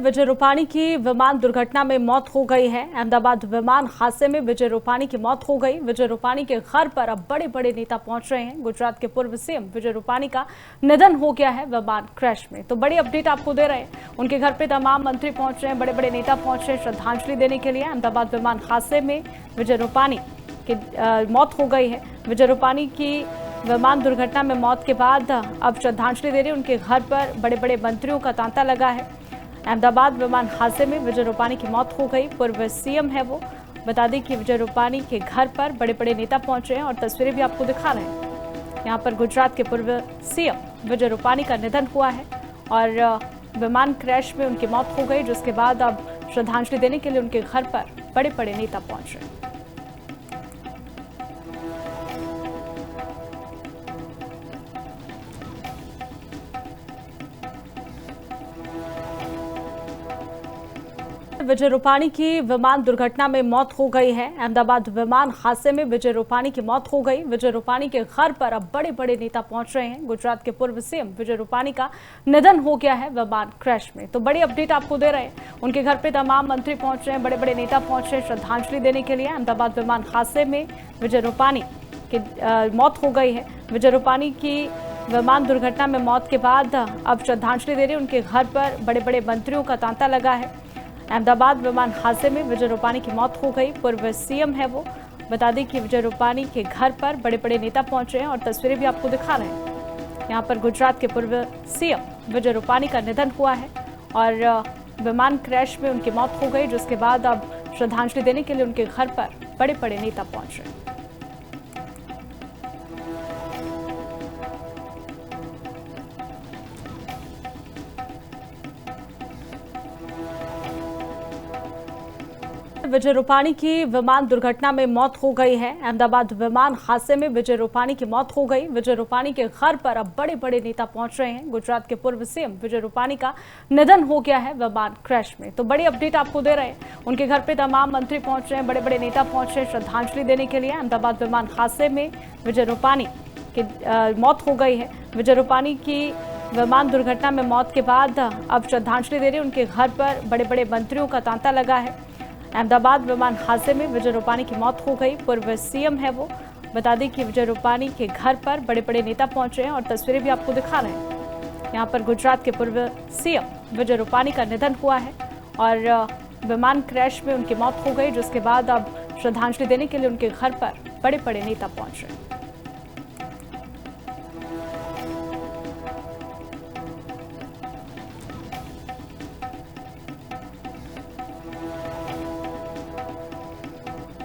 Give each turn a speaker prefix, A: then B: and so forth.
A: विजय रूपाणी की विमान दुर्घटना में मौत हो गई है। अहमदाबाद विमान हादसे में विजय रूपाणी की मौत हो गई। विजय रूपाणी के घर पर अब बड़े बड़े नेता पहुंच रहे हैं। गुजरात के पूर्व सीएम विजय रूपाणी का निधन हो गया है विमान क्रैश में। तो बड़ी अपडेट आपको दे रहे हैं। उनके घर पे तमाम मंत्री पहुंच रहे हैं, बड़े बड़े नेता पहुंच रहे हैं श्रद्धांजलि देने के लिए। अहमदाबाद विमान हादसे में विजय रूपाणी की मौत हो गई है। विजय रूपाणी की विमान दुर्घटना में मौत के बाद अब श्रद्धांजलि दे रहे हैं। उनके घर पर बड़े बड़े मंत्रियों का तांता लगा है। अहमदाबाद विमान हादसे में विजय रूपाणी की मौत हो गई। पूर्व सीएम है वो। बता दें कि विजय रूपाणी के घर पर बड़े बड़े नेता पहुंचे हैं और तस्वीरें भी आपको दिखा रहे हैं। यहाँ पर गुजरात के पूर्व सीएम विजय रूपाणी का निधन हुआ है और विमान क्रैश में उनकी मौत हो गई, जिसके बाद अब श्रद्धांजलि देने के लिए उनके घर पर बड़े बड़े नेता पहुंच रहे हैं। विजय रूपाणी की विमान दुर्घटना में मौत हो गई है। अहमदाबाद विमान हादसे में विजय रूपाणी की मौत हो गई। विजय रूपाणी के घर पर अब बड़े बड़े नेता पहुंच रहे हैं। गुजरात के पूर्व सीएम विजय रूपाणी का निधन हो गया है विमान क्रैश में। तो बड़ी अपडेट आपको दे रहे हैं। उनके घर पे तमाम मंत्री पहुंच रहे हैं, बड़े बड़े नेता पहुंच रहे हैं श्रद्धांजलि देने के लिए। अहमदाबाद विमान हादसे में विजय रूपाणी की मौत हो गई है। विजय रूपाणी की विमान दुर्घटना में मौत के बाद अब श्रद्धांजलि दे रहे हैं। उनके घर पर बड़े बड़े मंत्रियों का तांता लगा है। अहमदाबाद विमान हादसे में विजय रूपाणी की मौत हो गई। पूर्व सीएम है वो। बता दें कि विजय रूपाणी के घर पर बड़े बड़े नेता पहुंचे हैं और तस्वीरें भी आपको दिखा रहे हैं। यहाँ पर गुजरात के पूर्व सीएम विजय रूपाणी का निधन हुआ है और विमान क्रैश में उनकी मौत हो गई, जिसके बाद अब श्रद्धांजलि देने के लिए उनके घर पर बड़े बड़े नेता पहुंच रहे हैं। विजय रूपाणी की विमान दुर्घटना में मौत हो गई है। अहमदाबाद विमान हादसे में विजय रूपाणी की मौत हो गई। विजय रूपाणी के घर पर अब बड़े बड़े नेता पहुंच रहे हैं। गुजरात के पूर्व सीएम विजय रूपाणी का निधन हो गया है विमान क्रैश में। तो बड़ी अपडेट आपको दे रहे हैं। उनके घर पे तमाम मंत्री पहुंच रहे हैं, बड़े बड़े नेता पहुंच रहे हैं श्रद्धांजलि देने के लिए। अहमदाबाद विमान हादसे में विजय रूपाणी की मौत हो गई है। विजय रूपाणी की विमान दुर्घटना में मौत के बाद अब श्रद्धांजलि दे रहे हैं। उनके घर पर बड़े बड़े मंत्रियों का तांता लगा है। अहमदाबाद विमान हादसे में विजय रूपाणी की मौत हो गई। पूर्व सीएम है वो। बता दें कि विजय रूपाणी के घर पर बड़े बड़े नेता पहुंचे हैं और तस्वीरें भी आपको दिखा रहे हैं। यहाँ पर गुजरात के पूर्व सीएम विजय रूपाणी का निधन हुआ है और विमान क्रैश में उनकी मौत हो गई, जिसके बाद अब श्रद्धांजलि देने के लिए उनके घर पर बड़े बड़े नेता पहुंच रहे हैं।